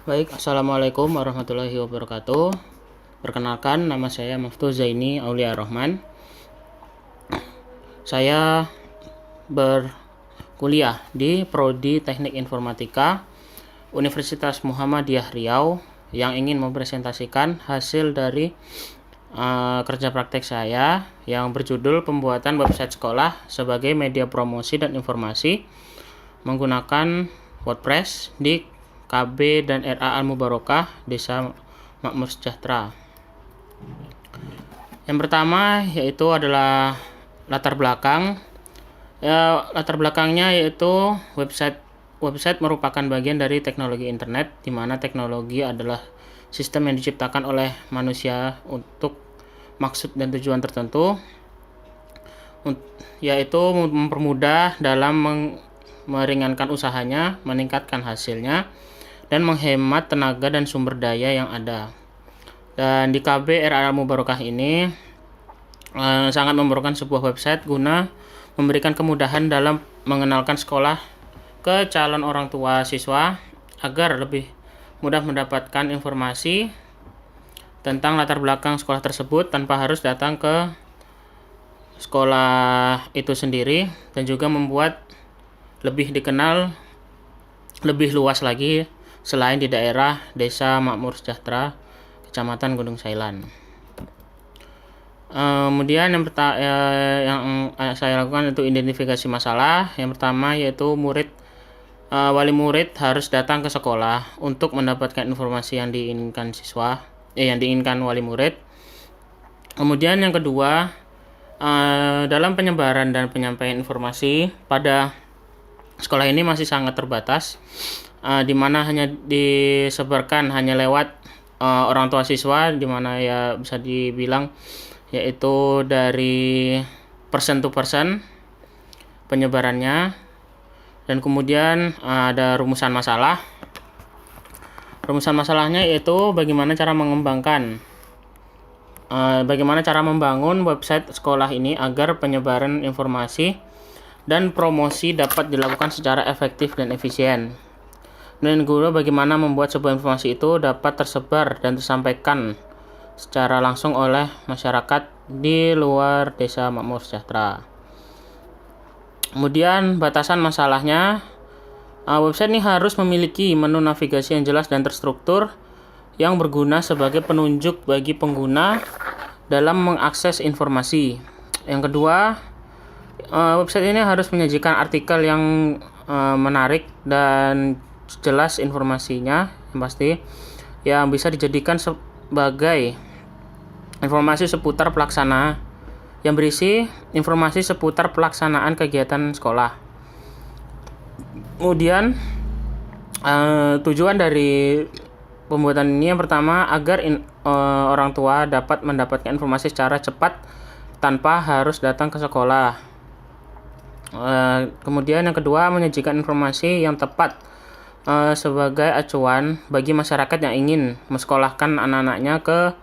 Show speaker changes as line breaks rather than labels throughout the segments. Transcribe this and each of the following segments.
Baik, Assalamualaikum warahmatullahi wabarakatuh. Perkenalkan, nama saya Maftu Zaini Aulia Rohman. Saya berkuliah di Prodi Teknik Informatika Universitas Muhammadiyah Riau yang ingin mempresentasikan hasil dari kerja praktek saya yang berjudul pembuatan website sekolah sebagai media promosi dan informasi menggunakan WordPress di KB dan RA Al-Mubarokah Desa Makmur Sejahtera. Yang pertama yaitu adalah latar belakang. Latar belakangnya yaitu website merupakan bagian dari teknologi internet, di mana teknologi adalah sistem yang diciptakan oleh manusia untuk maksud dan tujuan tertentu, yaitu mempermudah dalam meringankan usahanya, meningkatkan hasilnya, dan menghemat tenaga dan sumber daya yang ada. Dan di KB RA Al-Mubarokah ini sangat memerlukan sebuah website guna memberikan kemudahan dalam mengenalkan sekolah ke calon orang tua siswa agar lebih mudah mendapatkan informasi tentang latar belakang sekolah tersebut tanpa harus datang ke sekolah itu sendiri, dan juga membuat lebih dikenal lebih luas lagi selain di daerah Desa Makmur Sejahtera, Kecamatan Gunung Sailan. Kemudian yang saya lakukan itu identifikasi masalah. Yang pertama yaitu wali murid harus datang ke sekolah untuk mendapatkan informasi yang diinginkan yang diinginkan wali murid. Kemudian yang kedua, dalam penyebaran dan penyampaian informasi pada sekolah ini masih sangat terbatas, di mana hanya disebarkan hanya lewat orang tua siswa, di mana ya bisa dibilang yaitu dari person to person penyebarannya. Dan kemudian ada rumusan masalah. Rumusan masalahnya yaitu bagaimana cara membangun website sekolah ini agar penyebaran informasi dan promosi dapat dilakukan secara efektif dan efisien. Dan kedua, bagaimana membuat sebuah informasi itu dapat tersebar dan tersampaikan secara langsung oleh masyarakat di luar Desa Makmur Sejahtera. Kemudian batasan masalahnya, website ini harus memiliki menu navigasi yang jelas dan terstruktur yang berguna sebagai penunjuk bagi pengguna dalam mengakses informasi. Yang kedua, website ini harus menyajikan artikel yang menarik dan jelas informasinya, yang pasti yang bisa dijadikan sebagai informasi seputar yang berisi informasi seputar pelaksanaan kegiatan sekolah. Kemudian tujuan dari pembuatan ini yang pertama agar orang tua dapat mendapatkan informasi secara cepat tanpa harus datang ke sekolah. Kemudian yang kedua, menyajikan informasi yang tepat sebagai acuan bagi masyarakat yang ingin mensekolahkan anak-anaknya ke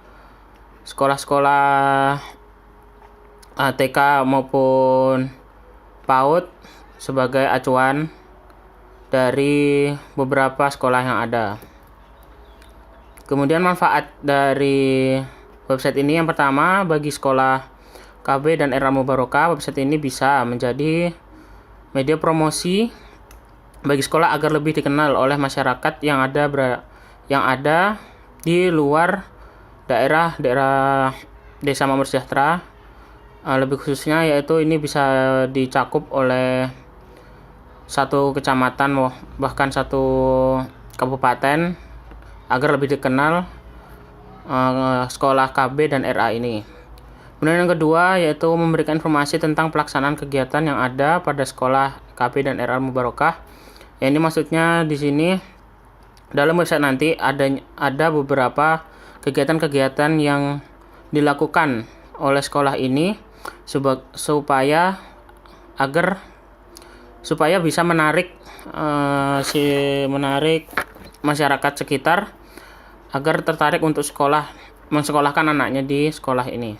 sekolah-sekolah TK maupun PAUD sebagai acuan dari beberapa sekolah yang ada. Kemudian manfaat dari website ini yang pertama, bagi sekolah KB dan RA Mubarokah, website ini bisa menjadi media promosi bagi sekolah agar lebih dikenal oleh masyarakat yang ada di luar daerah Desa Makmur Sejahtera. Lebih khususnya yaitu ini bisa dicakup oleh satu kecamatan, bahkan satu kabupaten, agar lebih dikenal sekolah KB dan RA ini. Kemudian yang kedua yaitu memberikan informasi tentang pelaksanaan kegiatan yang ada pada sekolah KB dan RA Mubarokah. Yang ini maksudnya di sini dalam website nanti ada beberapa kegiatan-kegiatan yang dilakukan oleh sekolah ini supaya bisa menarik masyarakat sekitar agar tertarik untuk mensekolahkan anaknya di sekolah ini.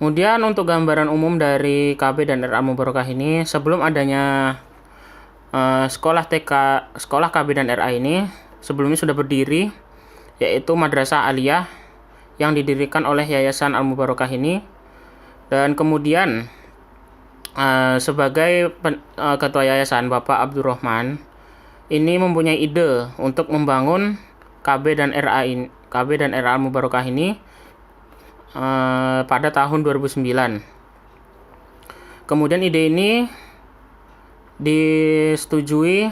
Kemudian untuk gambaran umum dari KB dan RA Mubarokah ini, sebelum adanya sekolah KB dan RA ini sebelumnya sudah berdiri, yaitu Madrasah Aliyah yang didirikan oleh Yayasan Al-Mubarokah ini. Dan kemudian sebagai ketua yayasan, Bapak Abdurrahman ini mempunyai ide untuk membangun KB dan RA Al-Mubarokah ini pada tahun 2009. Kemudian ide ini disetujui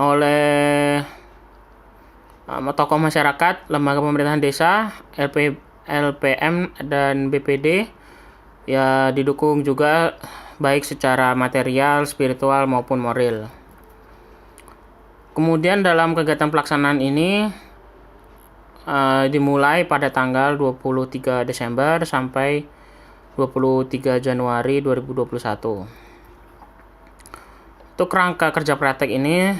oleh tokoh masyarakat, lembaga pemerintahan desa, LPM dan BPD, ya didukung juga baik secara material, spiritual maupun moral. Kemudian dalam kegiatan pelaksanaan ini dimulai pada tanggal 23 Desember sampai 23 Januari 2021. Untuk rangka kerja praktek ini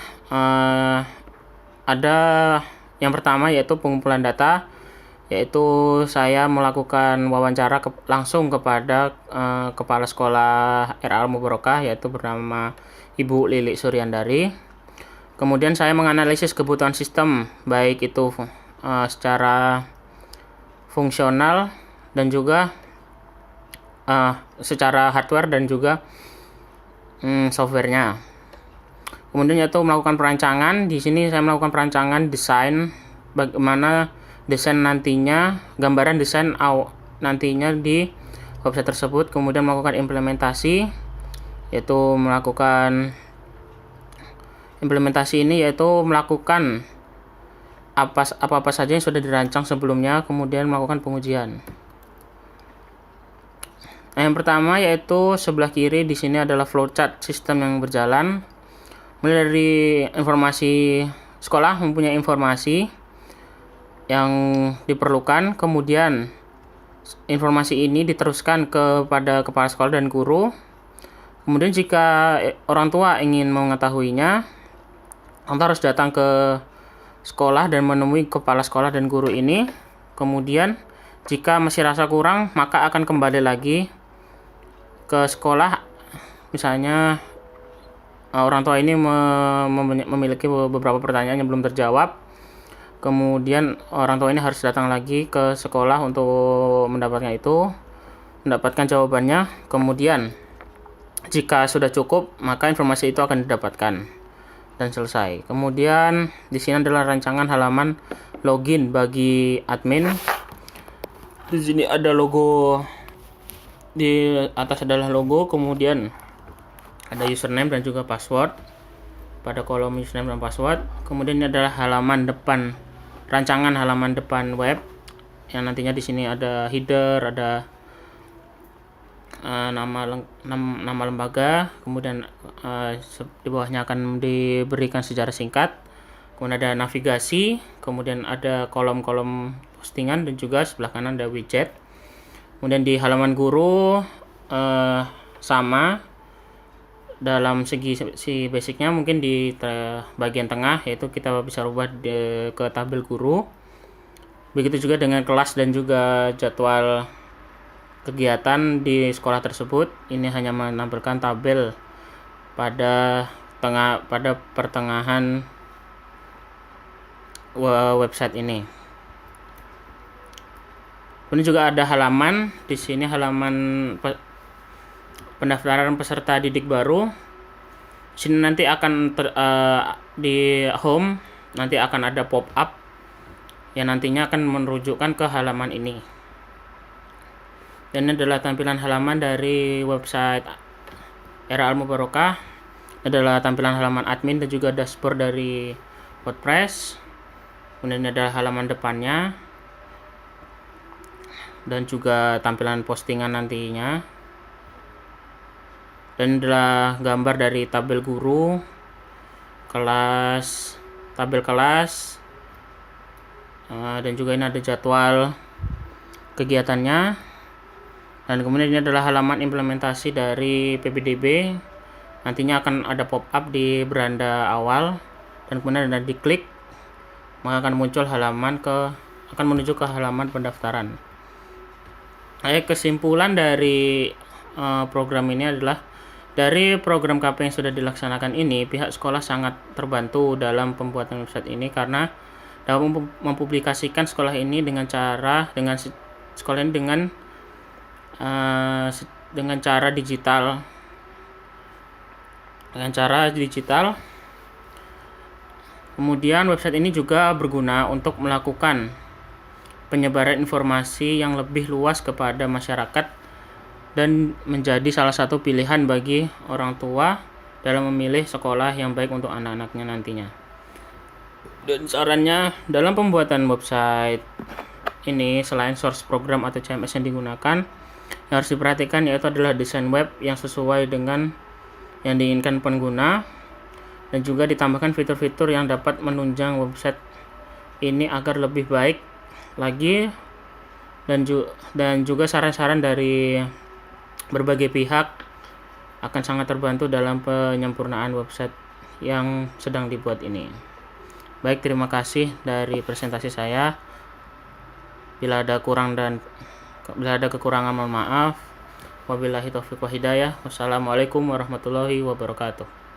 ada yang pertama yaitu pengumpulan data, yaitu saya melakukan wawancara langsung kepada kepala sekolah RA Al-Mubarokah, yaitu bernama Ibu Lilik Suryandari. Kemudian saya menganalisis kebutuhan sistem, baik itu secara fungsional dan juga secara hardware dan juga softwarenya. Kemudian yaitu melakukan perancangan. Di sini saya melakukan perancangan desain, bagaimana desain nantinya, gambaran desain nantinya di website tersebut. Kemudian melakukan implementasi, yaitu melakukan implementasi ini yaitu melakukan apa saja yang sudah dirancang sebelumnya, kemudian melakukan pengujian. Nah, yang pertama yaitu sebelah kiri di sini adalah flowchart sistem yang berjalan. Mulai dari informasi sekolah, mempunyai informasi yang diperlukan, kemudian informasi ini diteruskan kepada kepala sekolah dan guru. Kemudian jika orang tua ingin mengetahuinya, orang tua harus datang ke sekolah dan menemui kepala sekolah dan guru ini. Kemudian jika masih rasa kurang, maka akan kembali lagi ke sekolah. Misalnya orang tua ini memiliki beberapa pertanyaan yang belum terjawab, kemudian orang tua ini harus datang lagi ke sekolah untuk mendapatkan jawabannya. Kemudian jika sudah cukup, maka informasi itu akan didapatkan dan selesai. Kemudian di sini adalah rancangan halaman login bagi admin. Di sini ada logo, di atas adalah logo, kemudian ada username dan juga password pada kolom username dan password. Kemudian ini adalah halaman depan, rancangan halaman depan web yang nantinya di sini ada header, ada nama lembaga, kemudian di bawahnya akan diberikan sejarah singkat, kemudian ada navigasi, kemudian ada kolom-kolom postingan dan juga sebelah kanan ada widget. Kemudian di halaman guru sama dalam segi basicnya, mungkin di bagian tengah yaitu kita bisa rubah ke tabel guru. Begitu juga dengan kelas dan juga jadwal kegiatan di sekolah tersebut. Ini hanya menampilkan tabel pada pertengahan website ini. Kemudian juga ada halaman, di sini halaman pendaftaran peserta didik baru. Sini nanti akan di home nanti akan ada pop up yang nantinya akan menunjukkan ke halaman ini. Dan ini adalah tampilan halaman dari website RA Al-Mubarokah. Ini adalah tampilan halaman admin dan juga dashboard dari WordPress. Kemudian ini adalah halaman depannya dan juga tampilan postingan nantinya. Dan adalah gambar dari tabel guru, kelas, tabel kelas, dan juga ini ada jadwal kegiatannya. Dan kemudian ini adalah halaman implementasi dari PPDB. Nantinya akan ada pop-up di beranda awal, dan kemudian ada diklik, maka akan muncul akan menuju ke halaman pendaftaran. Kesimpulan dari program ini adalah Dari program KP yang sudah dilaksanakan ini, pihak sekolah sangat terbantu dalam pembuatan website ini karena dapat mempublikasikan sekolah ini dengan cara dengan cara digital. Kemudian website ini juga berguna untuk melakukan penyebaran informasi yang lebih luas kepada masyarakat dan menjadi salah satu pilihan bagi orang tua dalam memilih sekolah yang baik untuk anak-anaknya nantinya. Dan sarannya, dalam pembuatan website ini selain source program atau CMS yang digunakan, yang harus diperhatikan yaitu adalah desain web yang sesuai dengan yang diinginkan pengguna, dan juga ditambahkan fitur-fitur yang dapat menunjang website ini agar lebih baik lagi, dan juga saran-saran dari berbagai pihak akan sangat terbantu dalam penyempurnaan website yang sedang dibuat ini. Baik, terima kasih dari presentasi saya. Bila ada kekurangan mohon maaf. Wabillahi taufiq wa hidayah. Wassalamualaikum warahmatullahi wabarakatuh.